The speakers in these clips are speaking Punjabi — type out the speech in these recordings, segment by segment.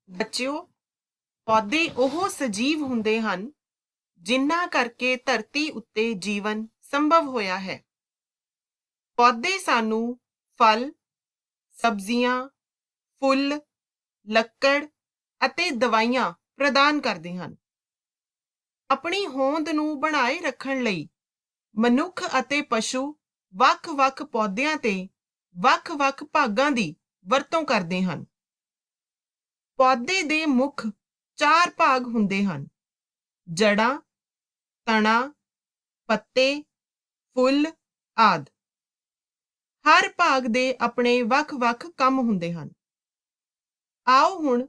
ਬੱਚਿਓ, ਪੌਦੇ ਉਹ ਸਜੀਵ ਹੁੰਦੇ ਹਨ ਜਿਨ੍ਹਾਂ ਕਰਕੇ ਧਰਤੀ ਉੱਤੇ ਜੀਵਨ ਸੰਭਵ ਹੋਇਆ ਹੈ। ਪੌਦੇ ਸਾਨੂੰ ਫਲ, ਸਬਜ਼ੀਆਂ, ਫੁੱਲ, ਲੱਕੜ ਅਤੇ ਦਵਾਈਆਂ ਪ੍ਰਦਾਨ ਕਰਦੇ ਹਨ। ਆਪਣੀ ਹੋਂਦ ਨੂੰ ਬਣਾਏ ਰੱਖਣ ਲਈ ਮਨੁੱਖ ਅਤੇ ਪਸ਼ੂ ਵੱਖ-ਵੱਖ ਪੌਦਿਆਂ ਤੇ ਵੱਖ-ਵੱਖ ਭਾਗਾਂ ਦੀ ਵਰਤੋਂ ਕਰਦੇ ਹਨ। ਪੌਦੇ ਦੇ ਮੁੱਖ 4 ਭਾਗ ਹੁੰਦੇ ਹਨ: ਜੜ੍ਹਾਂ, ਤਣਾ, ਪੱਤੇ, ਫੁੱਲ ਆਦਿ। ਹਰ ਭਾਗ ਦੇ ਆਪਣੇ ਵੱਖ-ਵੱਖ ਕੰਮ ਹੁੰਦੇ ਹਨ। ਆਓ ਹੁਣ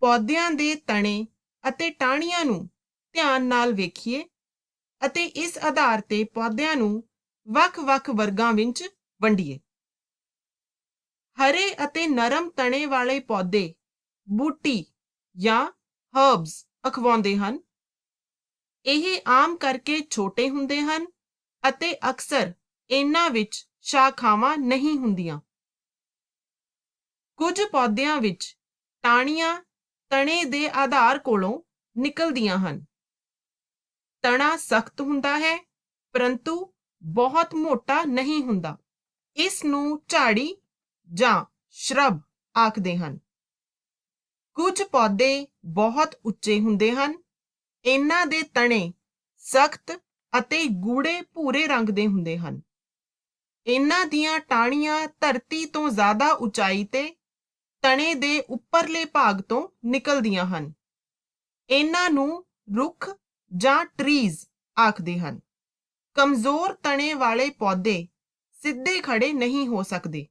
ਪੌਦਿਆਂ ਦੇ ਤਣੇ ਅਤੇ ਟਾਹਣੀਆਂ ਨੂੰ ਧਿਆਨ ਨਾਲ ਵੇਖੀਏ ਅਤੇ ਇਸ ਆਧਾਰ ਤੇ ਪੌਦਿਆਂ ਨੂੰ ਵੱਖ-ਵੱਖ ਵਰਗਾਂ ਵਿੱਚ ਵੰਡੀਏ। ਹਰੇ ਅਤੇ ਨਰਮ ਤਣੇ ਵਾਲੇ ਪੌਦੇ ਬੂਟੀ ਜਾਂ ਹਰਬਸ ਅਖਵਾਉਂਦੇ ਹਨ। ਇਹ ਆਮ ਕਰਕੇ ਛੋਟੇ ਹੁੰਦੇ ਹਨ ਅਤੇ ਅਕਸਰ ਇਹਨਾਂ ਵਿੱਚ ਸ਼ਾਖਾਵਾਂ ਨਹੀਂ ਹੁੰਦੀਆਂ। ਕੁਝ ਪੌਦਿਆਂ ਵਿੱਚ ਟਾਹਣੀਆਂ ਤਣੇ ਦੇ ਆਧਾਰ ਕੋਲੋਂ ਨਿਕਲਦੀਆਂ ਹਨ। ਤਣਾ ਸਖਤ ਹੁੰਦਾ ਹੈ, ਪਰੰਤੂ ਬਹੁਤ ਮੋਟਾ ਨਹੀਂ ਹੁੰਦਾ। ਇਸ ਨੂੰ ਝਾੜੀ ਜਾਂ ਸ਼ਰਬ ਆਖਦੇ ਹਨ। ਕੁਝ ਪੌਦੇ ਬਹੁਤ ਉੱਚੇ ਹੁੰਦੇ ਹਨ। ਇਹਨਾਂ ਦੇ ਤਣੇ ਸਖਤ ਅਤੇ ਗੂੜੇ ਭੂਰੇ ਰੰਗ ਦੇ ਹੁੰਦੇ ਹਨ। ਇਹਨਾਂ ਦੀਆਂ ਟਾਹਣੀਆਂ ਧਰਤੀ ਤੋਂ ਜ਼ਿਆਦਾ ਉਚਾਈ ਤੇ ਤਣੇ ਦੇ ਉੱਪਰਲੇ ਭਾਗ ਤੋਂ ਨਿਕਲਦੀਆਂ ਹਨ। ਇਹਨਾਂ ਨੂੰ ਰੁੱਖ ਜਾਂ ਟਰੀਜ਼ ਆਖਦੇ ਹਨ। ਕਮਜ਼ੋਰ ਤਣੇ ਵਾਲੇ ਪੌਦੇ ਸਿੱਧੇ ਖੜੇ ਨਹੀਂ ਹੋ ਸਕਦੇ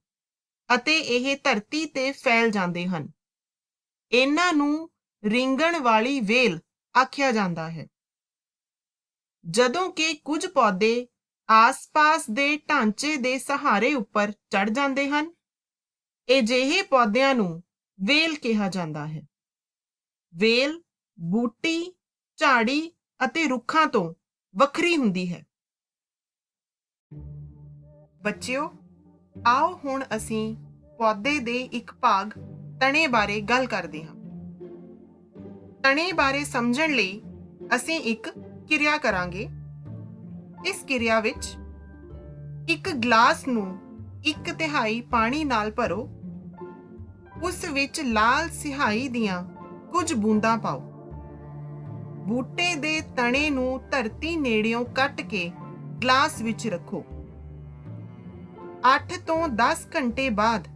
ਅਤੇ ਇਹ ਧਰਤੀ ਤੇ ਫੈਲ ਜਾਂਦੇ ਹਨ। ਇਹਨਾਂ ਨੂੰ ਰਿੰਗਣ ਵਾਲੀ ਵੇਲ ਆਖਿਆ ਜਾਂਦਾ ਹੈ। ਜਦੋਂ ਕਿ ਕੁਝ ਪੌਦੇ ਆਸ-ਪਾਸ ਦੇ ਢਾਂਚੇ ਦੇ ਸਹਾਰੇ ਉੱਪਰ ਚੜ੍ਹ ਜਾਂਦੇ ਹਨ, ਅਜਿਹੇ ਪੌਦਿਆਂ ਨੂੰ ਵੇਲ ਕਿਹਾ ਜਾਂਦਾ ਹੈ। ਵੇਲ ਬੂਟੀ, ਝਾੜੀ ਅਤੇ ਰੁੱਖਾਂ ਤੋਂ ਵੱਖਰੀ ਹੁੰਦੀ ਹੈ। ਬੱਚਿਓ, ਆਓ ਹੁਣ ਅਸੀਂ ਪੌਦੇ ਦੇ ਇੱਕ ਭਾਗ ਤਣੇ ਬਾਰੇ ਗੱਲ ਕਰਦੇ ਹਾਂ। ਤਣੇ ਬਾਰੇ ਸਮਝਣ ਲਈ ਅਸੀਂ ਇੱਕ ਕਿਰਿਆ ਕਰਾਂਗੇ। ਇਸ ਕਿਰਿਆ ਵਿੱਚ ਇੱਕ ਗਲਾਸ ਨੂੰ 1/3 ਪਾਣੀ ਨਾਲ ਭਰੋ। ਉਸ ਵਿੱਚ ਲਾਲ ਸਿਆਹੀ ਦੀਆਂ ਕੁਝ ਬੂੰਦਾਂ ਪਾਓ। ਬੂਟੇ ਦੇ ਤਣੇ ਨੂੰ ਧਰਤੀ ਨੇੜਿਓਂ ਕੱਟ ਕੇ ਗਲਾਸ ਵਿੱਚ ਰੱਖੋ। 8 ਤੋਂ 10 ਘੰਟੇ ਬਾਅਦ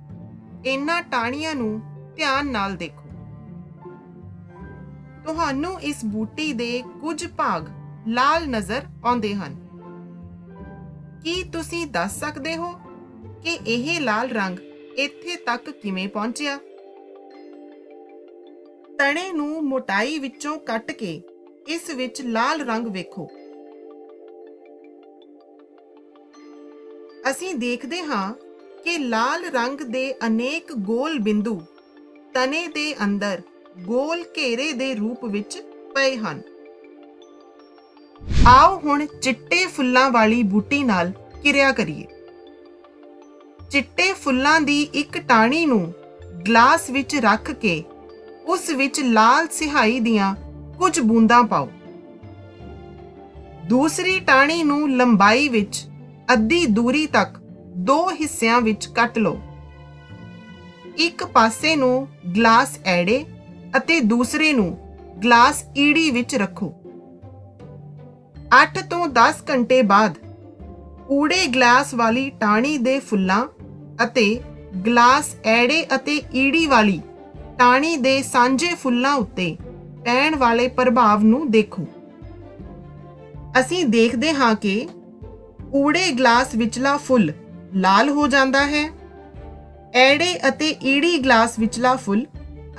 ਇਹਨਾਂ ਟਾਹਣੀਆਂ ਨੂੰ ਧਿਆਨ ਨਾਲ ਦੇਖੋ। ਤੁਹਾਨੂੰ ਇਸ ਬੂਟੀ ਦੇ ਕੁਝ ਭਾਗ ਲਾਲ ਨਜ਼ਰ ਆਉਂਦੇ ਹਨ। ਕੀ ਤੁਸੀਂ ਦੱਸ ਸਕਦੇ ਹੋ ਕਿ ਇਹ ਲਾਲ ਰੰਗ ਇੱਥੇ ਤੱਕ ਕਿਵੇਂ ਪਹੁੰਚਿਆ? ਤਣੇ ਨੂੰ ਮੋਟਾਈ ਵਿੱਚੋਂ ਕੱਟ ਕੇ ਇਸ ਵਿੱਚ ਲਾਲ ਰੰਗ ਵੇਖੋ। ਅਸੀਂ ਦੇਖਦੇ ਹਾਂ ਕਿ ਲਾਲ ਰੰਗ ਦੇ ਅਨੇਕ ਗੋਲ ਬਿੰਦੂ ਤਣੇ ਦੇ ਅੰਦਰ ਗੋਲ ਘੇਰੇ ਦੇ ਰੂਪ ਵਿੱਚ ਪਏ ਹਨ। ਆਓ ਹੁਣ ਚਿੱਟੇ ਫੁੱਲਾਂ ਵਾਲੀ ਬੂਟੀ ਨਾਲ ਕਿਰਿਆ ਕਰੀਏ। ਚਿੱਟੇ ਫੁੱਲਾਂ ਦੀ ਇੱਕ ਟਾਹਣੀ ਨੂੰ ਗਲਾਸ ਵਿੱਚ ਰੱਖ ਕੇ ਉਸ ਵਿੱਚ ਲਾਲ ਸਿਆਹੀ ਦੀਆਂ ਕੁਝ ਬੂੰਦਾਂ ਪਾਓ। ਦੂਸਰੀ ਟਾਹਣੀ ਨੂੰ ਲੰਬਾਈ ਵਿੱਚ ਅੱਧੀ ਦੂਰੀ ਤੱਕ 2 ਹਿੱਸਿਆਂ ਵਿੱਚ ਕੱਟ ਲਓ। ਇੱਕ ਪਾਸੇ ਨੂੰ ਗਲਾਸ ਐੜੇ ਅਤੇ ਦੂਸਰੇ ਨੂੰ ਗਲਾਸ ਈੜੀ ਵਿੱਚ ਰੱਖੋ। 8 ਤੋਂ 10 ਘੰਟੇ ਬਾਅਦ ਊੜੇ ਗਲਾਸ ਵਾਲੀ ਟਾਹਣੀ ਦੇ ਫੁੱਲਾਂ ਅਤੇ ਗਲਾਸ ਐੜੇ ਅਤੇ ਈੜੀ ਵਾਲੀ ਟਾਹਣੀ ਦੇ ਸਾਂਝੇ ਫੁੱਲਾਂ ਉੱਤੇ ਪੈਣ ਵਾਲੇ ਪ੍ਰਭਾਵ ਨੂੰ ਦੇਖੋ। ਅਸੀਂ ਦੇਖਦੇ ਹਾਂ ਕਿ ਊੜੇ ਗਲਾਸ ਵਿਚਲਾ ਫੁੱਲ ਲਾਲ ਹੋ ਜਾਂਦਾ ਹੈ। ਐੜੇ ਅਤੇ ਈੜੀ ਗਲਾਸ ਵਿਚਲਾ ਫੁੱਲ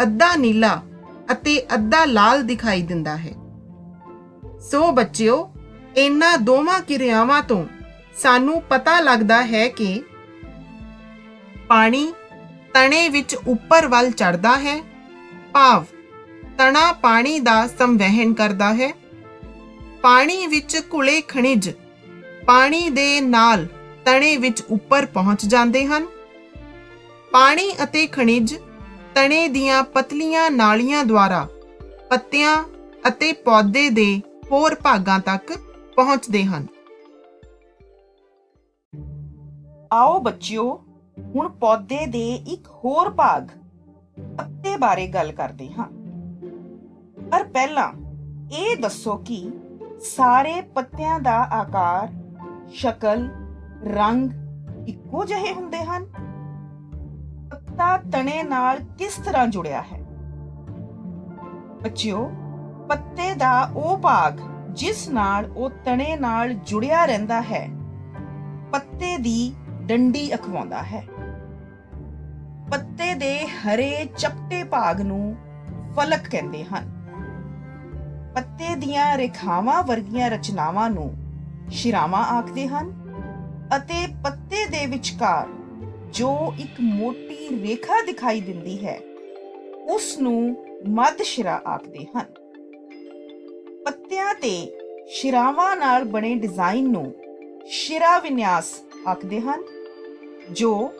ਅੱਧਾ ਨੀਲਾ ਅਤੇ ਅੱਧਾ ਲਾਲ ਦਿਖਾਈ ਦਿੰਦਾ ਹੈ। ਸੋ ਬੱਚਿਓ, ਇਹਨਾਂ ਦੋਵਾਂ ਕਿਰਿਆਵਾਂ ਤੋਂ ਸਾਨੂੰ ਪਤਾ ਲੱਗਦਾ ਹੈ ਕਿ ਪਾਣੀ ਤਣੇ ਵਿੱਚ ਉੱਪਰ ਵੱਲ ਚੜ੍ਹਦਾ ਹੈ, ਭਾਵ ਤਣਾ ਪਾਣੀ ਦਾ ਸੰਵਹਿਣ ਕਰਦਾ ਹੈ। ਪਾਣੀ ਵਿੱਚ ਘੁਲੇ ਖਣਿਜ ਪਾਣੀ ਦੇ ਨਾਲ ਤਣੇ ਵਿੱਚ ਉੱਪਰ ਪਹੁੰਚ ਜਾਂਦੇ ਹਨ। ਪਾਣੀ ਅਤੇ ਖਣਿਜ ਤਣੇ ਦੀਆਂ ਪਤਲੀਆਂ ਨਾਲੀਆਂ ਦੁਆਰਾ ਪੱਤਿਆਂ ਅਤੇ ਪੌਦੇ ਦੇ ਹੋਰ ਭਾਗਾਂ ਤੱਕ ਪਹੁੰਚਦੇ ਹਨ। ਆਓ ਬੱਚਿਓ, ਹੁਣ ਪੌਦੇ ਦੇ ਇੱਕ ਹੋਰ ਭਾਗ ਪੱਤੇ ਬਾਰੇ ਗੱਲ ਕਰਦੇ ਹਾਂ। ਪਰ ਪਹਿਲਾਂ ਇਹ ਦੱਸੋ ਕਿ ਸਾਰੇ ਪੱਤਿਆਂ ਦਾ ਆਕਾਰ, ਸ਼ਕਲ, ਰੰਗ ਇੱਕੋ ਜਿਹੇ ਹੁੰਦੇ ਹਨ? ਪੱਤਾ ਤਣੇ ਨਾਲ ਕਿਸ ਤਰ੍ਹਾਂ ਜੁੜਿਆ ਹੈ? ਬੱਚਿਓ, ਪੱਤੇ ਦਾ ਉਹ ਭਾਗ ਜਿਸ ਨਾਲ ਉਹ ਤਣੇ ਨਾਲ ਜੁੜਿਆ ਰਹਿੰਦਾ ਹੈ, ਪੱਤੇ ਦੀ ਡੰਡੀ ਅਖਵਾਉਂਦਾ ਹੈ। ਪੱਤੇ ਦੇ ਹਰੇ ਚਪਟੇ ਭਾਗ ਨੂੰ ਫਲਕ ਕਹਿੰਦੇ ਹਨ। ਪੱਤੇ ਦੀਆਂ ਰੇਖਾਵਾਂ ਵਰਗੀਆਂ ਰਚਨਾਵਾਂ ਨੂੰ ਸ਼ਿਰਾਵਾਂ ਆਖਦੇ ਹਨ ਅਤੇ ਪੱਤੇ ਦੇ ਵਿਚਕਾਰ ਜੋ ਇੱਕ ਮੋਟੀ ਰੇਖਾ ਦਿਖਾਈ ਦਿੰਦੀ ਹੈ, ਉਸ ਨੂੰ ਮੱਧ ਸ਼ਿਰਾ ਆਖਦੇ ਹਨ। ਪੱਤਿਆਂ ਤੇ ਸ਼ਿਰਾਵਾਂ ਨਾਲ ਬਣੇ ਡਿਜ਼ਾਈਨ ਨੂੰ ਸ਼ਿਰਾ ਵਿਨਿਆਸ ਆਖਦੇ ਹਨ। ਜੋ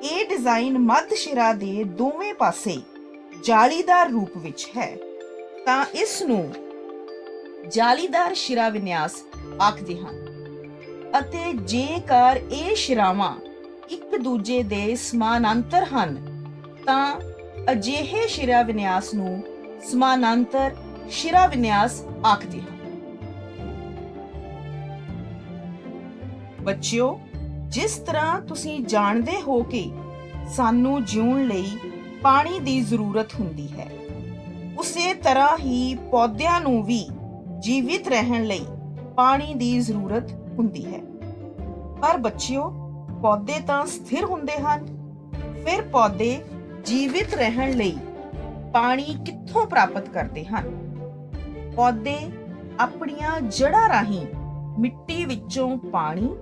ਇਹ ਡਿਜ਼ਾਈਨ ਮੱਧ ਸ਼ਿਰਾ ਦੇ ਦੋਵੇਂ ਪਾਸੇ ਜਾਲੀਦਾਰ ਰੂਪ ਵਿੱਚ ਹੈ, ਤਾਂ ਇਸ ਨੂੰ ਜਾਲੀਦਾਰ ਸ਼ਿਰਾ ਵਿਨਿਆਸ ਆਖਦੇ ਹਨ। ਅਤੇ ਜੇਕਰ ਇਹ ਸ਼ਿਰਾਵਾਂ ਇੱਕ ਦੂਜੇ ਦੇ ਸਮਾਨਾਂਤਰ ਹਨ, ਤਾਂ ਅਜਿਹੇ ਸ਼ਿਰਾ ਵਿਨਿਆਸ ਨੂੰ ਸਮਾਨਾਂਤਰ ਸ਼ਿਰਾ ਵਿਨਿਆਸ ਆਖਦੇ ਹਨ। ਬੱਚਿਓ, ਜਿਸ ਤਰ੍ਹਾਂ ਤੁਸੀਂ ਜਾਣਦੇ ਹੋ ਕਿ ਸਾਨੂੰ ਜਿਉਣ ਲਈ ਪਾਣੀ ਦੀ ਜ਼ਰੂਰਤ ਹੁੰਦੀ ਹੈ, ਉਸੇ ਤਰ੍ਹਾਂ ਹੀ ਪੌਦਿਆਂ ਨੂੰ ਵੀ ਜੀਵਿਤ ਰਹਿਣ ਲਈ ਪਾਣੀ ਦੀ ਜ਼ਰੂਰਤ ਹੁੰਦੀ ਹੈ। ਪਰ ਬੱਚਿਓ, ਪੌਦੇ ਤਾਂ ਸਥਿਰ ਹੁੰਦੇ ਹਨ, ਫਿਰ ਪੌਦੇ ਜੀਵਿਤ ਰਹਿਣ ਲਈ ਪਾਣੀ ਕਿੱਥੋਂ ਪ੍ਰਾਪਤ ਕਰਦੇ ਹਨ? ਪੌਦੇ ਆਪਣੀਆਂ ਜੜ੍ਹਾਂ ਰਾਹੀਂ ਮਿੱਟੀ ਵਿੱਚੋਂ ਪਾਣੀ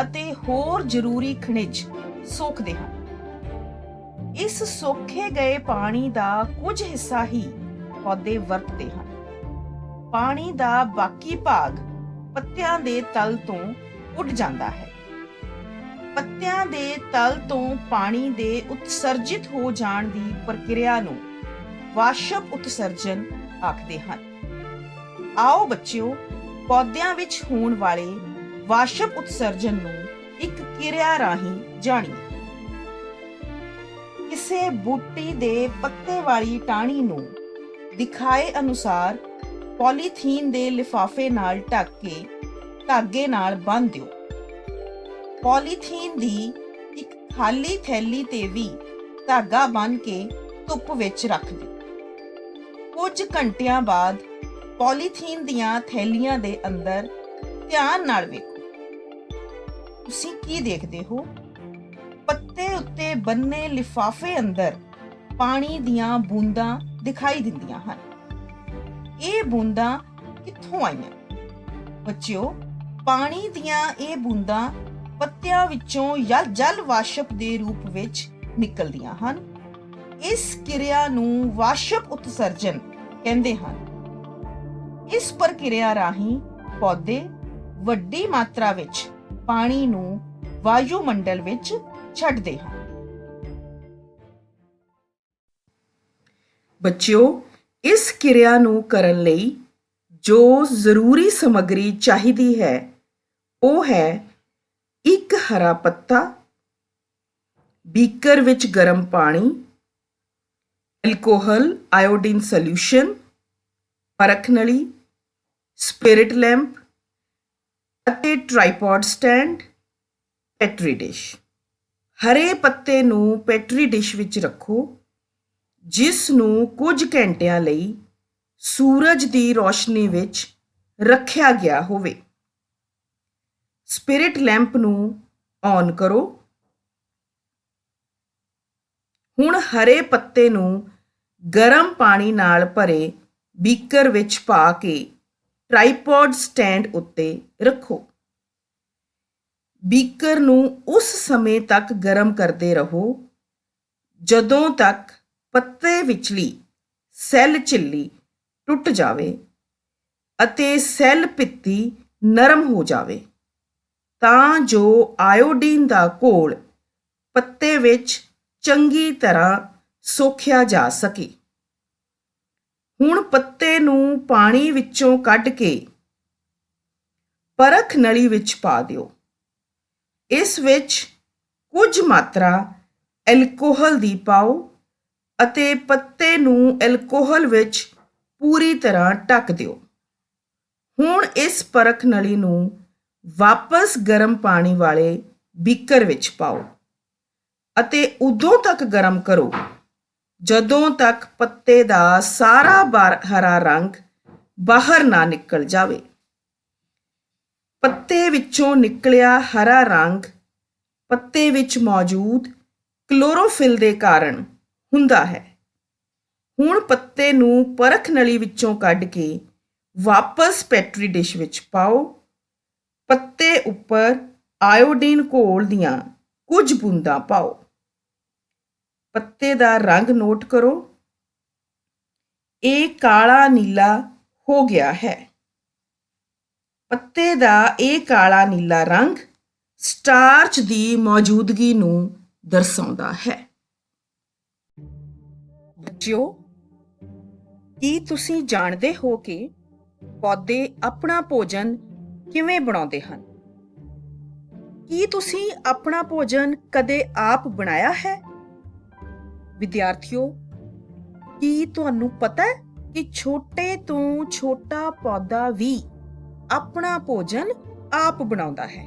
ਅਤੇ ਹੋਰ ਜ਼ਰੂਰੀ ਖਣਿਜ ਸੋਖਦੇ ਹਨ। ਇਸ ਸੋਖੇ ਗਏ ਪਾਣੀ ਦਾ ਕੁਝ ਹਿੱਸਾ ਹੀ ਪੌਦੇ ਵਰਤਦੇ ਹਨ। ਪਾਣੀ ਦਾ ਬਾਕੀ ਭਾਗ ਪੱਤਿਆਂ ਦੇ ਤਲ ਤੋਂ ਉੱਡ ਜਾਂਦਾ ਹੈ। ਪੱਤਿਆਂ ਦੇ ਤਲ ਤੋਂ ਪਾਣੀ ਦੇ ਉਤਸਰਜਿਤ ਹੋ ਜਾਣ ਦੀ ਪ੍ਰਕਿਰਿਆ ਨੂੰ ਵਾਸ਼ਪ ਉਤਸਰਜਨ ਆਖਦੇ ਹਨ। ਆਓ ਬੱਚਿਓ, ਪੌਦਿਆਂ ਵਿੱਚ ਹੋਣ ਵਾਲੇ ਵਾਸ਼ਪ ਉਤਸਰਜਨ ਨੂੰ ਇੱਕ ਕਿਰਿਆ ਰਾਹੀਂ ਜਾਣੀਏ। ਕਿਸੇ ਬੂਟੀ ਦੇ ਪੱਤੇ ਵਾਲੀ ਟਾਹਣੀ ਨੂੰ ਦਿਖਾਏ ਅਨੁਸਾਰ ਪੋਲੀਥੀਨ ਦੇ ਲਿਫਾਫੇ ਨਾਲ ਢੱਕ ਕੇ ਧਾਗੇ ਨਾਲ ਬੰਨ੍ਹ ਦਿਓ। ਪੋਲੀਥੀਨ ਦੀ ਇੱਕ ਖਾਲੀ ਥੈਲੀ ਤੇ ਵੀ ਧਾਗਾ ਬੰਨ੍ਹ ਕੇ ਧੁੱਪ ਵਿੱਚ ਰੱਖ ਦਿਓ। ਕੁਝ ਘੰਟਿਆਂ ਬਾਅਦ ਪੋਲੀਥੀਨ ਦੀਆਂ ਥੈਲੀਆਂ ਦੇ ਅੰਦਰ ਧਿਆਨ ਨਾਲ ਵੇਖੋ। ਤੁਸੀਂ ਕੀ ਦੇਖਦੇ ਹੋ? ਪੱਤੇ ਉੱਤੇ ਬੰਨੇ ਲਿਫਾਫੇ ਅੰਦਰ ਪਾਣੀ ਦੀਆਂ ਬੂੰਦਾਂ ਦਿਖਾਈ ਦਿੰਦੀਆਂ ਹਨ। ਇਹ ਬੂੰਦਾਂ ਕਿੱਥੋਂ ਆਈਆਂ? ਬੱਚਿਓ, ਪਾਣੀ ਦੀਆਂ ਇਹ ਬੂੰਦਾਂ ਪੱਤਿਆਂ ਵਿੱਚੋਂ ਜਲ ਵਾਸ਼ਪ ਦੇ ਰੂਪ ਵਿੱਚ ਨਿਕਲਦੀਆਂ ਹਨ। ਇਸ ਕਿਰਿਆ ਨੂੰ ਵਾਸ਼ਪ ਉਤਸਰਜਨ ਕਹਿੰਦੇ ਹਨ। ਇਸ ਪ੍ਰਕਿਰਿਆ ਰਾਹੀਂ ਪੌਦੇ ਵੱਡੀ ਮਾਤਰਾ ਵਿੱਚ ਪਾਣੀ ਨੂੰ ਵਾਯੂਮੰਡਲ ਵਿੱਚ ਛੱਡਦੇ ਹਨ। ਬੱਚਿਓ, ਇਸ ਕਿਰਿਆ ਨੂੰ ਕਰਨ ਲਈ ਜੋ ਜ਼ਰੂਰੀ ਸਮੱਗਰੀ ਚਾਹੀਦੀ ਹੈ, ਉਹ ਹੈ ਇੱਕ ਹਰਾ ਪੱਤਾ, ਬੀਕਰ ਵਿੱਚ ਗਰਮ ਪਾਣੀ, ਐਲਕੋਹਲ ਆਇਓਡੀਨ ਸੋਲਿਊਸ਼ਨ, ਪਰਖ ਨਲੀ, ਸਪਿਰਿਟ ਲੈਂਪ ਅਤੇ ਟ੍ਰਾਈਪੋਡ ਸਟੈਂਡ, ਪੈਟਰੀ ਡਿਸ਼। ਹਰੇ ਪੱਤੇ ਨੂੰ ਪੈਟਰੀ ਡਿਸ਼ ਵਿੱਚ ਰੱਖੋ, ਜਿਸ ਨੂੰ ਕੁਝ ਘੰਟਿਆਂ ਲਈ ਸੂਰਜ ਦੀ ਰੋਸ਼ਨੀ ਵਿੱਚ ਰੱਖਿਆ ਗਿਆ ਹੋਵੇ। ਸਪਿਰਿਟ ਲੈਂਪ ਨੂੰ ਔਨ ਕਰੋ। ਹੁਣ ਹਰੇ ਪੱਤੇ ਨੂੰ ਗਰਮ ਪਾਣੀ ਨਾਲ ਭਰੇ ਬੀਕਰ ਵਿੱਚ ਪਾ ਕੇ ਟ੍ਰਾਈਪੋਡ ਸਟੈਂਡ ਉੱਤੇ ਰੱਖੋ। ਬੀਕਰ ਨੂੰ ਉਸ ਸਮੇਂ ਤੱਕ ਗਰਮ ਕਰਦੇ ਰਹੋ ਜਦੋਂ ਤੱਕ ਪੱਤੇ ਵਿਚਲੀ ਸੈੱਲ ਝਿੱਲੀ ਟੁੱਟ ਜਾਵੇ ਅਤੇ ਸੈੱਲ ਭਿੱਤੀ ਨਰਮ ਹੋ ਜਾਵੇ, ਤਾਂ ਜੋ ਆਇਓਡੀਨ ਦਾ ਘੋਲ ਪੱਤੇ ਵਿੱਚ ਚੰਗੀ ਤਰ੍ਹਾਂ ਸੋਖਿਆ ਜਾ ਸਕੇ। ਹੁਣ ਪੱਤੇ ਨੂੰ ਪਾਣੀ ਵਿੱਚੋਂ ਕੱਢ ਕੇ ਪਰਖ ਨਲੀ ਵਿੱਚ ਪਾ ਦਿਓ। ਇਸ ਵਿੱਚ ਕੁਝ ਮਾਤਰਾ ਐਲਕੋਹਲ ਦੀ ਪਾਓ ਅਤੇ ਪੱਤੇ ਨੂੰ ਐਲਕੋਹਲ ਵਿੱਚ ਪੂਰੀ ਤਰ੍ਹਾਂ ਢੱਕ ਦਿਓ। ਹੁਣ ਇਸ ਪਰਖ ਨਲੀ ਨੂੰ ਵਾਪਸ ਗਰਮ ਪਾਣੀ ਵਾਲੇ ਬੀਕਰ ਵਿੱਚ ਪਾਓ ਅਤੇ ਉਦੋਂ ਤੱਕ ਗਰਮ ਕਰੋ ਜਦੋਂ ਤੱਕ ਪੱਤੇ ਦਾ ਸਾਰਾ ਹਰਾ ਰੰਗ ਬਾਹਰ ਨਾ ਨਿਕਲ ਜਾਵੇ। ਪੱਤੇ ਵਿੱਚੋਂ ਨਿਕਲਿਆ ਹਰਾ ਰੰਗ ਪੱਤੇ ਵਿੱਚ ਮੌਜੂਦ ਕਲੋਰੋਫਿਲ ਦੇ ਕਾਰਨ ਹੁੰਦਾ ਹੈ। ਹੁਣ ਪੱਤੇ ਨੂੰ ਪਰਖ ਨਲੀ ਵਿੱਚੋਂ ਕੱਢ ਕੇ ਵਾਪਸ ਪੈਟਰੀ ਡਿਸ਼ ਵਿੱਚ ਪਾਓ। ਪੱਤੇ ਉੱਪਰ ਆਇਓਡੀਨ ਘੋਲ ਦੀਆਂ ਕੁਝ ਬੂੰਦਾਂ ਪਾਓ। ਪੱਤੇ ਦਾ ਰੰਗ ਨੋਟ ਕਰੋ। ਇਹ ਕਾਲਾ ਨੀਲਾ ਹੋ ਗਿਆ ਹੈ। ਪੱਤੇ ਦਾ ਇਹ ਕਾਲਾ ਨੀਲਾ ਰੰਗ ਸਟਾਰਚ ਦੀ ਮੌਜੂਦਗੀ ਨੂੰ ਦਰਸਾਉਂਦਾ ਹੈ। ਬੱਚਿਓ, ਕੀ ਤੁਸੀਂ ਜਾਣਦੇ ਹੋ ਕਿ ਪੌਦੇ ਆਪਣਾ ਭੋਜਨ ਕਿਵੇਂ ਬਣਾਉਂਦੇ ਹਨ? ਕੀ ਤੁਸੀਂ ਆਪਣਾ ਭੋਜਨ ਕਦੇ ਆਪ ਬਣਾਇਆ ਹੈ? ਵਿਦਿਆਰਥੀਓ, ਕੀ ਤੁਹਾਨੂੰ ਪਤਾ ਹੈ ਕਿ ਛੋਟੇ ਤੋਂ ਛੋਟਾ ਪੌਦਾ ਵੀ ਆਪਣਾ ਭੋਜਨ ਆਪ ਬਣਾਉਂਦਾ ਹੈ?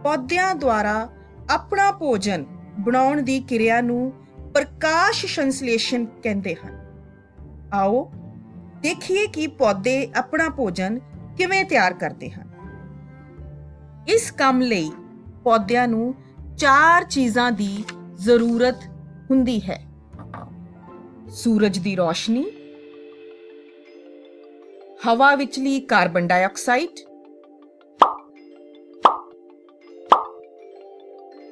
ਪੌਦਿਆਂ ਦੁਆਰਾ ਆਪਣਾ ਭੋਜਨ ਬਣਾਉਣ ਦੀ ਕਿਰਿਆ ਨੂੰ ਪ੍ਰਕਾਸ਼ ਸੰਸ਼ਲੇਸ਼ਣ ਕਹਿੰਦੇ ਹਨ। ਆਓ ਦੇਖੀਏ ਕਿ ਪੌਦੇ ਆਪਣਾ ਭੋਜਨ ਕਿਵੇਂ ਤਿਆਰ ਕਰਦੇ ਹਨ। ਇਸ ਕੰਮ ਲਈ ਪੌਦਿਆਂ ਨੂੰ 4 ਚੀਜ਼ਾਂ ਦੀ ਜ਼ਰੂਰਤ ਹੁੰਦੀ ਹੈ: ਸੂਰਜ ਦੀ ਰੋਸ਼ਨੀ, ਹਵਾ ਵਿਚਲੀ ਕਾਰਬਨ ਡਾਈਆਕਸਾਈਡ,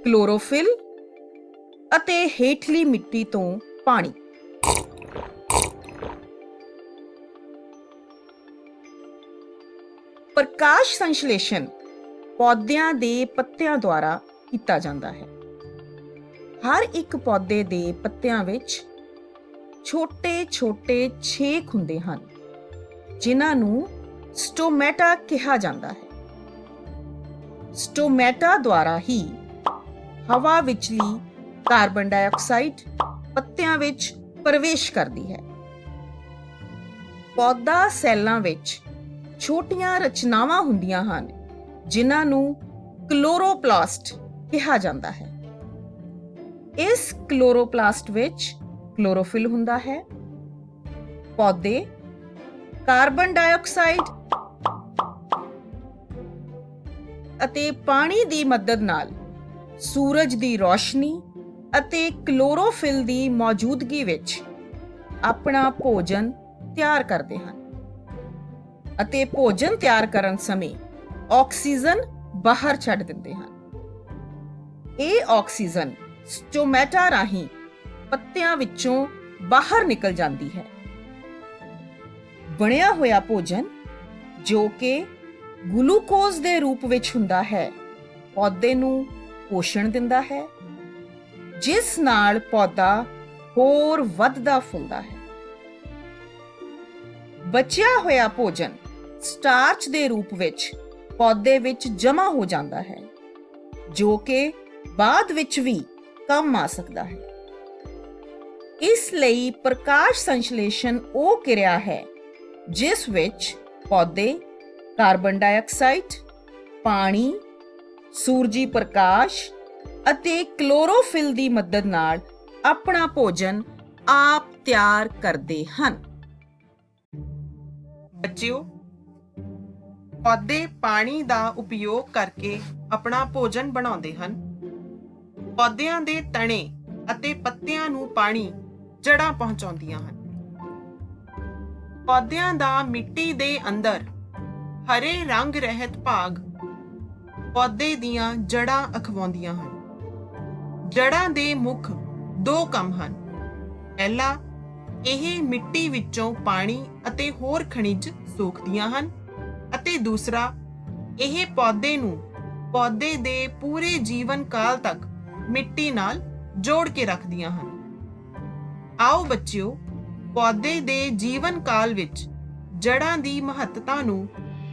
ਕਲੋਰੋਫਿਲ ਅਤੇ ਹੇਠਲੀ ਮਿੱਟੀ ਤੋਂ ਪਾਣੀ। ਪ੍ਰਕਾਸ਼ ਸੰਸ਼ਲੇਸ਼ਣ ਪੌਦਿਆਂ ਦੇ ਪੱਤਿਆਂ ਦੁਆਰਾ ਕੀਤਾ ਜਾਂਦਾ ਹੈ। ਹਰ ਇੱਕ ਪੌਦੇ ਦੇ ਪੱਤਿਆਂ ਵਿੱਚ ਛੋਟੇ-ਛੋਟੇ ਛੇਕ ਹੁੰਦੇ ਹਨ, ਜਿਨ੍ਹਾਂ ਨੂੰ ਸਟੋਮੈਟਾ ਕਿਹਾ ਜਾਂਦਾ ਹੈ। ਸਟੋਮੈਟਾ ਦੁਆਰਾ ਹੀ ਹਵਾ ਵਿਚਲੀ ਕਾਰਬਨ ਡਾਈਆਕਸਾਈਡ ਪੱਤਿਆਂ ਵਿੱਚ ਪ੍ਰਵੇਸ਼ ਕਰਦੀ ਹੈ। ਪੌਦਾ ਸੈੱਲਾਂ ਵਿੱਚ ਛੋਟੀਆਂ ਰਚਨਾਵਾਂ ਹੁੰਦੀਆਂ ਹਨ, ਜਿਨ੍ਹਾਂ ਨੂੰ ਕਲੋਰੋਪਲਾਸਟ ਕਿਹਾ ਜਾਂਦਾ ਹੈ। ਇਸ ਕਲੋਰੋਪਲਾਸਟ ਵਿੱਚ ਕਲੋਰੋਫਿਲ ਹੁੰਦਾ ਹੈ। ਪੌਦੇ ਕਾਰਬਨ ਡਾਈਆਕਸਾਈਡ ਅਤੇ ਪਾਣੀ ਦੀ ਮਦਦ ਨਾਲ ਸੂਰਜ ਦੀ ਰੋਸ਼ਨੀ ਅਤੇ ਕਲੋਰੋਫਿਲ ਦੀ ਮੌਜੂਦਗੀ ਵਿੱਚ ਆਪਣਾ ਭੋਜਨ ਤਿਆਰ ਕਰਦੇ ਹਨ ਅਤੇ ਭੋਜਨ ਤਿਆਰ ਕਰਨ ਸਮੇਂ ਆਕਸੀਜਨ ਬਾਹਰ ਛੱਡ ਦਿੰਦੇ ਹਨ। ਇਹ ਆਕਸੀਜਨ ਸਟੋਮੈਟਾ ਰਾਹੀਂ ਪੱਤਿਆਂ ਵਿੱਚੋਂ ਬਾਹਰ ਨਿਕਲ ਜਾਂਦੀ ਹੈ। ਬਣਿਆ ਹੋਇਆ ਭੋਜਨ, ਜੋ ਕਿ ਗਲੂਕੋਜ਼ ਦੇ ਰੂਪ ਵਿੱਚ ਹੁੰਦਾ ਹੈ, ਪੌਦੇ ਨੂੰ ਪੋਸ਼ਣ ਦਿੰਦਾ ਹੈ, ਜਿਸ ਨਾਲ ਪੌਦਾ ਹੋਰ ਵੱਧਦਾ ਫੁੱਲਦਾ ਹੈ। ਬਚਿਆ ਹੋਇਆ ਭੋਜਨ ਸਟਾਰਚ ਦੇ ਰੂਪ ਵਿੱਚ ਪੌਦੇ ਵਿੱਚ ਜਮ੍ਹਾਂ ਹੋ ਜਾਂਦਾ ਹੈ, ਜੋ ਕਿ ਬਾਅਦ ਵਿੱਚ ਵੀ ਕੰਮ ਆ ਸਕਦਾ ਹੈ। ਇਸ ਲਈ ਪ੍ਰਕਾਸ਼ ਸੰਸ਼ਲੇਸ਼ਣ ਉਹ ਕਿਰਿਆ ਹੈ ਜਿਸ ਵਿੱਚ ਪੌਦੇ ਕਾਰਬਨ ਡਾਈਆਕਸਾਈਡ, ਪਾਣੀ, ਸੂਰਜੀ ਪ੍ਰਕਾਸ਼ ਅਤੇ ਕਲੋਰੋਫਿਲ ਦੀ ਮਦਦ ਨਾਲ ਆਪਣਾ ਭੋਜਨ ਆਪ ਤਿਆਰ ਕਰਦੇ ਹਨ। ਬੱਚਿਓ, ਪੌਦੇ ਪਾਣੀ ਦਾ ਉਪਯੋਗ ਕਰਕੇ ਆਪਣਾ ਭੋਜਨ ਬਣਾਉਂਦੇ ਹਨ। ਪੌਦਿਆਂ ਦੇ ਤਣੇ ਅਤੇ ਪੱਤਿਆਂ ਨੂੰ ਪਾਣੀ ਜੜ੍ਹਾਂ ਪਹੁੰਚਾਉਂਦੀਆਂ ਹਨ। ਪੌਦਿਆਂ ਦਾ ਮਿੱਟੀ ਦੇ ਅੰਦਰ ਹਰੇ ਰੰਗ ਰਹਿਤ ਭਾਗ ਪੌਦੇ ਦੀਆਂ ਜੜ੍ਹਾਂ ਅਖਵਾਉਂਦੀਆਂ ਹਨ। ਜੜ੍ਹਾਂ ਦੇ ਮੁੱਖ 2 ਕੰਮ ਹਨ। ਪਹਿਲਾ, ਇਹ ਮਿੱਟੀ ਵਿੱਚੋਂ ਪਾਣੀ ਅਤੇ ਹੋਰ ਖਣਿਜ ਸੋਖਦੀਆਂ ਹਨ ਅਤੇ ਦੂਸਰਾ, ਇਹ ਪੌਦੇ ਨੂੰ ਪੌਦੇ ਦੇ ਪੂਰੇ ਜੀਵਨ ਕਾਲ ਤੱਕ ਮਿੱਟੀ ਨਾਲ ਜੋੜ ਕੇ ਰੱਖਦੀਆਂ ਹਨ। ਆਓ ਬੱਚਿਓ, ਪੌਦੇ ਦੇ ਜੀਵਨ ਕਾਲ ਵਿੱਚ ਜੜ੍ਹਾਂ ਦੀ ਮਹੱਤਤਾ ਨੂੰ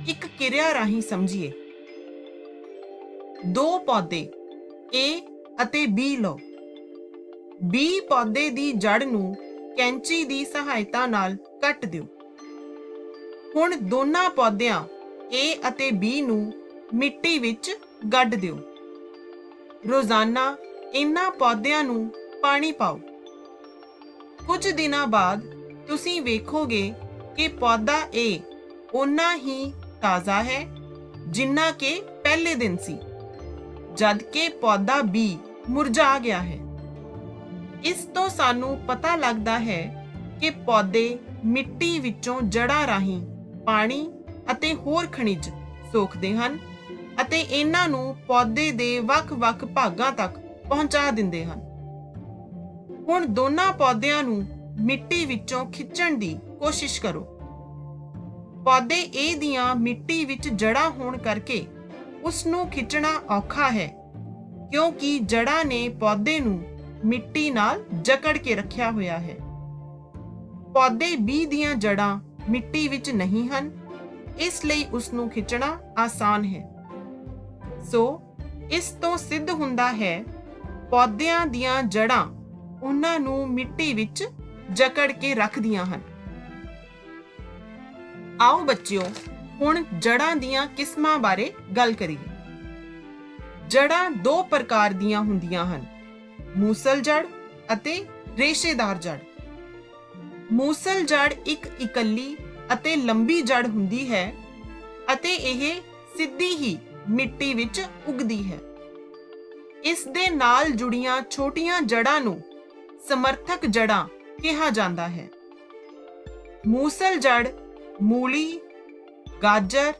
ਇੱਕ ਕਿਰਿਆ ਰਾਹੀਂ ਸਮਝੀਏ। ਦੋ ਪੌਦੇ A ਅਤੇ B ਲਓ। B ਪੌਦੇ ਦੀ ਜੜ ਨੂੰ ਕੈਂਚੀ ਦੀ ਸਹਾਇਤਾ ਨਾਲ ਕੱਟ ਦਿਓ। ਹੁਣ ਦੋਨਾਂ ਪੌਦਿਆਂ A ਅਤੇ B ਨੂੰ ਮਿੱਟੀ ਵਿੱਚ ਗੱਡ ਦਿਓ। ਰੋਜ਼ਾਨਾ ਇਹਨਾਂ ਪੌਦਿਆਂ ਨੂੰ ਪਾਣੀ ਪਾਓ। ਕੁਝ ਦਿਨਾਂ ਬਾਅਦ ਤੁਸੀਂ ਵੇਖੋਗੇ ਕਿ ਪੌਦਾ A ਓਨਾ ਹੀ ਤਾਜ਼ਾ ਹੈ ਜਿੰਨਾ ਕਿ ਪਹਿਲੇ ਦਿਨ ਸੀ, ਜਦ ਕਿ ਪੌਦਾ B ਮੁਰਝਾ ਗਿਆ ਹੈ। ਇਸ ਤੋਂ ਸਾਨੂੰ ਪਤਾ ਲੱਗਦਾ ਹੈ ਕਿ ਪੌਦੇ ਮਿੱਟੀ ਵਿੱਚੋਂ ਜੜ੍ਹਾਂ ਰਾਹੀਂ ਪਾਣੀ ਅਤੇ ਹੋਰ ਖਣਿਜ ਸੋਖਦੇ ਹਨ ਅਤੇ ਇਹਨਾਂ ਨੂੰ ਪੌਦੇ ਦੇ ਵੱਖ-ਵੱਖ ਭਾਗਾਂ ਤੱਕ ਪਹੁੰਚਾ ਦਿੰਦੇ ਹਨ। ਹੁਣ ਦੋਨਾਂ ਪੌਦਿਆਂ ਨੂੰ ਮਿੱਟੀ ਵਿੱਚੋਂ ਖਿੱਚਣ ਦੀ ਕੋਸ਼ਿਸ਼ ਕਰੋ। ਪੌਦੇ A ਦੀਆਂ ਮਿੱਟੀ ਵਿੱਚ ਜੜ੍ਹਾਂ ਹੋਣ ਕਰਕੇ ਉਸ ਨੂੰ ਖਿੱਚਣਾ ਔਖਾ ਹੈ, ਕਿਉਂਕਿ ਜੜ੍ਹਾਂ ਨੇ ਪੌਦੇ ਨੂੰ ਮਿੱਟੀ ਨਾਲ ਜਕੜ ਕੇ ਰੱਖਿਆ ਹੋਇਆ ਹੈ। ਪੌਦੇ B ਦੀਆਂ ਜੜ੍ਹਾਂ ਮਿੱਟੀ ਵਿੱਚ ਨਹੀਂ ਹਨ, ਇਸ ਲਈ ਉਸ ਨੂੰ ਖਿੱਚਣਾ ਆਸਾਨ ਹੈ। ਸੋ ਇਸ ਤੋਂ ਸਿੱਧ ਹੁੰਦਾ ਹੈ ਪੌਦਿਆਂ ਦੀਆਂ ਜੜ੍ਹਾਂ ਉਹਨਾਂ ਨੂੰ ਮਿੱਟੀ ਵਿੱਚ ਜਕੜ ਕੇ ਰੱਖਦੀਆਂ ਹਨ। ਆਓ ਬੱਚਿਓ, ਹੁਣ ਜੜ੍ਹਾਂ ਦੀਆਂ ਕਿਸਮਾਂ ਬਾਰੇ ਗੱਲ ਕਰੀਏ। ਜੜ੍ਹਾਂ ਦੋ ਪ੍ਰਕਾਰ ਦੀਆਂ ਹੁੰਦੀਆਂ ਹਨ, ਮੂਸਲ ਜੜ ਅਤੇ ਰੇਸ਼ੇਦਾਰ ਜੜ। ਮੂਸਲ ਜੜ ਇੱਕ ਇਕੱਲੀ ਅਤੇ ਲੰਬੀ ਜੜ ਹੁੰਦੀ ਹੈ ਅਤੇ ਇਹ ਸਿੱਧੀ ਹੀ ਮਿੱਟੀ ਵਿੱਚ ਉੱਗਦੀ ਹੈ। ਇਸ ਦੇ ਨਾਲ ਜੁੜੀਆਂ ਛੋਟੀਆਂ ਜੜ੍ਹਾਂ ਨੂੰ ਸਮਰਥਕ ਜੜ੍ਹਾਂ ਕਿਹਾ ਜਾਂਦਾ ਹੈ। ਮੂਸਲ ਜੜ ਮੂਲੀ, ਗਾਜਰ,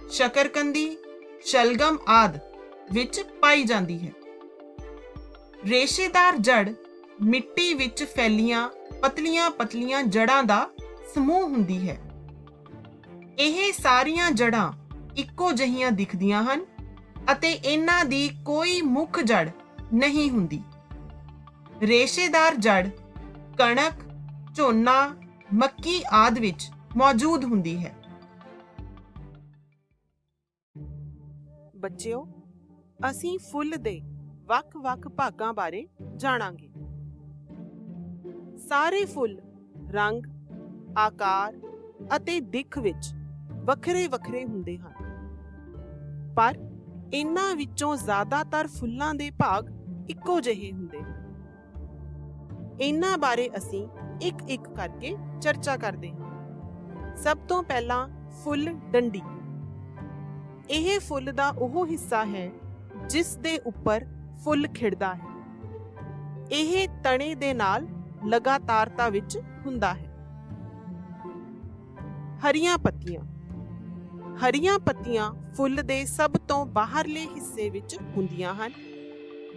ਸ਼ਕਰਕੰਦੀ, ਸ਼ਲਗਮ ਆਦਿ ਵਿੱਚ ਪਾਈ ਜਾਂਦੀ ਹੈ। ਰੇਸ਼ੇਦਾਰ ਜੜ ਮਿੱਟੀ ਵਿੱਚ ਫੈਲੀਆਂ ਪਤਲੀਆਂ-ਪਤਲੀਆਂ ਜੜ੍ਹਾਂ ਦਾ ਸਮੂਹ ਹੁੰਦੀ ਹੈ। ਇਹ ਸਾਰੀਆਂ ਜੜ੍ਹਾਂ ਇੱਕੋ ਜਿਹੀਆਂ ਦਿਖਦੀਆਂ ਹਨ ਅਤੇ ਇਹਨਾਂ ਦੀ ਕੋਈ ਮੁੱਖ ਜੜ ਨਹੀਂ ਹੁੰਦੀ। ਰੇਸ਼ੇਦਾਰ ਜੜ ਕਣਕ, ਝੋਨਾ, ਮੱਕੀ ਆਦਿ ਵਿੱਚ ਮੌਜੂਦ ਹੁੰਦੀ ਹੈ। ਬੱਚਿਓ, ਅਸੀਂ ਫੁੱਲ ਦੇ ਵੱਖ-ਵੱਖ ਭਾਗਾਂ ਬਾਰੇ ਜਾਣਾਂਗੇ। ਸਾਰੇ ਫੁੱਲ ਰੰਗ, ਆਕਾਰ ਅਤੇ ਦਿੱਖ ਵਿੱਚ ਵੱਖਰੇ-ਵੱਖਰੇ ਹੁੰਦੇ ਹਨ, ਪਰ ਇਹਨਾਂ ਵਿੱਚੋਂ ਜ਼ਿਆਦਾਤਰ ਫੁੱਲਾਂ ਦੇ ਭਾਗ ਇੱਕੋ ਜਿਹੇ ਹੁੰਦੇ ਹਨ। ਇਹਨਾਂ ਬਾਰੇ ਅਸੀਂ ਇੱਕ-ਇੱਕ ਕਰਕੇ ਚਰਚਾ ਕਰਦੇ ਹਾਂ। ਸਭ ਤੋਂ ਪਹਿਲਾਂ ਫੁੱਲ ਡੰਡੀ। ਇਹ ਫੁੱਲ ਦਾ ਉਹ ਹਿੱਸਾ ਹੈ ਜਿਸ ਦੇ ਉੱਪਰ ਫੁੱਲ ਖਿੜਦਾ ਹੈ। ਇਹ ਤਣੇ ਦੇ ਨਾਲ ਲਗਾਤਾਰਤਾ ਵਿੱਚ ਹੁੰਦਾ ਹੈ। ਹਰੀਆਂ ਪੱਤੀਆਂ। ਹਰੀਆਂ ਪੱਤੀਆਂ ਫੁੱਲ ਦੇ ਸਭ ਤੋਂ ਬਾਹਰਲੇ ਹਿੱਸੇ ਵਿੱਚ ਹੁੰਦੀਆਂ ਹਨ।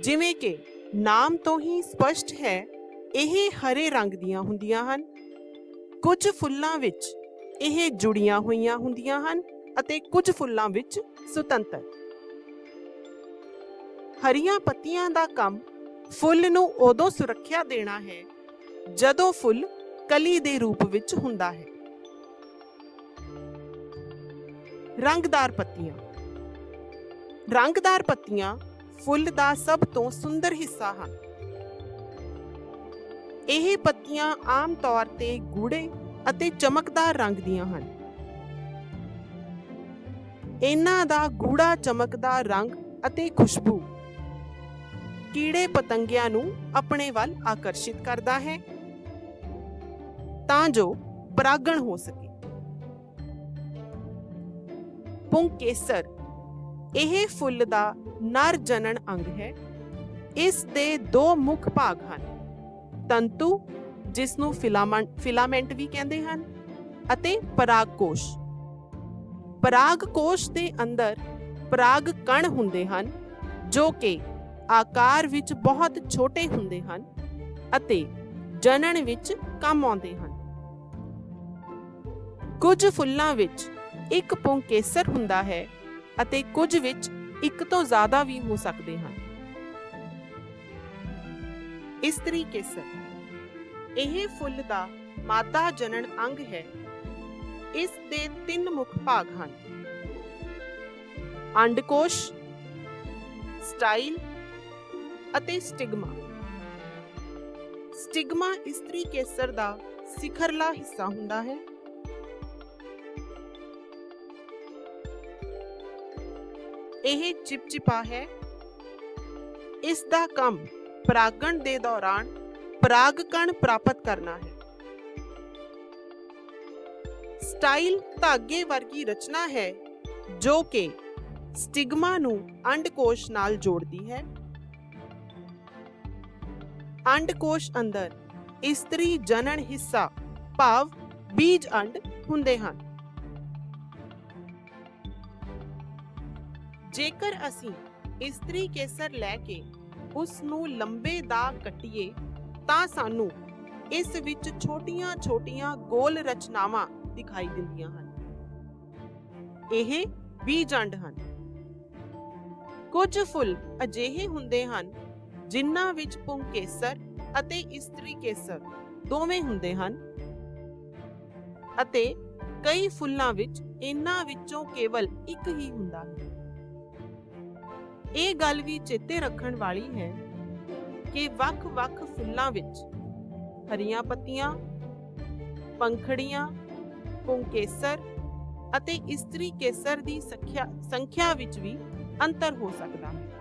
ਜਿਵੇਂ ਕਿ ਨਾਮ ਤੋਂ ਹੀ ਸਪਸ਼ਟ ਹੈ, ਇਹ ਹਰੇ ਰੰਗ ਦੀਆਂ ਹੁੰਦੀਆਂ ਹਨ। ਕੁਝ ਫੁੱਲਾਂ ਵਿੱਚ ਇਹ ਜੁੜੀਆਂ ਹੋਈਆਂ ਹੁੰਦੀਆਂ ਹਨ ਅਤੇ ਕੁਝ ਫੁੱਲਾਂ ਵਿੱਚ ਸੁਤੰਤਰ। ਹਰੀਆਂ ਪੱਤੀਆਂ ਦਾ ਕੰਮ ਫੁੱਲ ਨੂੰ ਉਦੋਂ ਸੁਰੱਖਿਆ ਦੇਣਾ ਹੈ ਜਦੋਂ ਫੁੱਲ ਕਲੀ ਦੇ ਰੂਪ ਵਿੱਚ ਹੁੰਦਾ ਹੈ। ਰੰਗਦਾਰ ਪੱਤੀਆਂ। ਰੰਗਦਾਰ ਪੱਤੀਆਂ ਫੁੱਲ ਦਾ ਸਭ ਤੋਂ ਸੁੰਦਰ ਹਿੱਸਾ ਹਨ। ਇਹ ਪੱਤੀਆਂ ਆਮ ਤੌਰ ਤੇ ਗੂੜੇ ਅਤੇ ਚਮਕਦਾਰ ਰੰਗ ਦੀਆਂ ਹਨ। ਇਹਨਾਂ ਦਾ ਗੂੜਾ ਚਮਕਦਾਰ ਰੰਗ ਅਤੇ ਖੁਸ਼ਬੂ ਕੀੜੇ ਪਤੰਗਿਆਂ ਨੂੰ ਆਪਣੇ ਵੱਲ ਆਕਰਸ਼ਿਤ ਕਰਦਾ ਹੈ ਤਾਂ ਜੋ ਪਰਾਗਣ ਹੋ ਸਕੇ। ਪੁੰਕੇਸਰ। ਇਹ ਫੁੱਲ ਦਾ ਨਰ ਜਨਨ ਅੰਗ ਹੈ। ਇਸ ਦੇ ਦੋ ਮੁੱਖ ਭਾਗ ਹਨ, ਤੰਤੂ ਜਿਸ ਨੂੰ ਫਿਲਾਮੈਂਟ ਵੀ ਕਹਿੰਦੇ ਹਨ ਅਤੇ ਪਰਾਗਕੋਸ਼। ਪਰਾਗਕੋਸ਼ ਦੇ ਅੰਦਰ ਪਰਾਗ ਕਣ ਹੁੰਦੇ ਹਨ ਜੋ ਕਿ ਆਕਾਰ ਵਿੱਚ ਬਹੁਤ ਛੋਟੇ ਹੁੰਦੇ ਹਨ ਅਤੇ ਜਨਨ ਵਿੱਚ ਕੰਮ ਆਉਂਦੇ ਹਨ। ਕੁਝ ਫੁੱਲਾਂ ਵਿੱਚ ਇੱਕ ਪੁੰਕੇਸਰ ਹੁੰਦਾ ਹੈ ਅਤੇ ਕੁਝ ਵਿੱਚ ਇੱਕ ਤੋਂ ਜ਼ਿਆਦਾ ਵੀ ਹੋ ਸਕਦੇ ਹਨ। ਇਸਤਰੀ ਕੇਸਰ। ਇਹ ਫੁੱਲ ਦਾ ਮਾਦਾ ਜਨਨ ਅੰਗ ਹੈ। ਇਸ ਦੇ 3 ਮੁੱਖ ਭਾਗ ਹਨ: ਅੰਡਕੋਸ਼, ਸਟਾਈਲ ਅਤੇ ਸਟਿਗਮਾ। ਸਟਿਗਮਾ ਇਸਤਰੀ ਕੇਸਰ ਦਾ ਸਿਖਰਲਾ ਹਿੱਸਾ ਹੁੰਦਾ ਹੈ। ਇਹ ਚਿਪਚਿਪਾ ਹੈ। ਇਸ ਦਾ ਕੰਮ ਪਰਾਗਣ ਦੇ ਦੌਰਾਨ ਪਰਾਗਕਣ ਪ੍ਰਾਪਤ ਕਰਨਾ ਹੈ। ਸਟਾਈਲ ਧਾਗੇ ਵਰਗੀ ਰਚਨਾ ਹੈ ਜੋ ਕਿ ਸਟਿਗਮਾ ਨੂੰ ਅੰਡਕੋਸ਼ ਨਾਲ ਜੋੜਦੀ ਹੈ। ਅੰਡਕੋਸ਼ ਅੰਦਰ ਇਸਤਰੀ ਜਨਨ ਹਿੱਸਾ ਭਾਵ ਬੀਜ ਅੰਡ ਹੁੰਦੇ ਹਨ। ਜੇਕਰ ਅਸੀਂ ਇਸਤਰੀ ਕੇਸਰ ਲੈ ਕੇ ਉਸ ਨੂੰ ਲੰਬੇ ਦਾਗ ਕੱਟੀਏ ਤਾਂ ਸਾਨੂੰ ਇਸ ਵਿੱਚ ਛੋਟੀਆਂ-ਛੋਟੀਆਂ ਗੋਲ ਰਚਨਾਵਾਂ ਦਿਖਾਈ ਦਿੰਦੀਆਂ ਹਨ। ਇਹ ਬੀਜ ਅੰਡ ਹਨ। ਕੁਝ ਫੁੱਲ ਅਜਿਹੇ ਹੁੰਦੇ ਹਨ ਜਿਨ੍ਹਾਂ ਵਿੱਚ ਪੁੰਕੇਸਰ ਅਤੇ ਇਸਤਰੀ ਕੇਸਰ ਦੋਵੇਂ ਹੁੰਦੇ ਹਨ ਅਤੇ ਕਈ ਫੁੱਲਾਂ ਵਿੱਚ ਇਹਨਾਂ ਵਿੱਚੋਂ ਕੇਵਲ ਇੱਕ ਹੀ ਹੁੰਦਾ ਹੈ। ਇਹ ਗੱਲ ਵੀ ਚੇਤੇ ਰੱਖਣ ਵਾਲੀ ਹੈ ਕਿ ਵੱਖ-ਵੱਖ ਫੁੱਲਾਂ ਵਿੱਚ ਹਰੀਆਂ ਪੱਤੀਆਂ, ਪੰਖੜੀਆਂ, ਪੁੰਕੇਸਰ ਅਤੇ ਇਸਤਰੀ ਕੇਸਰ ਦੀ ਸੰਖਿਆ ਵਿੱਚ ਵੀ ਅੰਤਰ ਹੋ ਸਕਦਾ ਹੈ।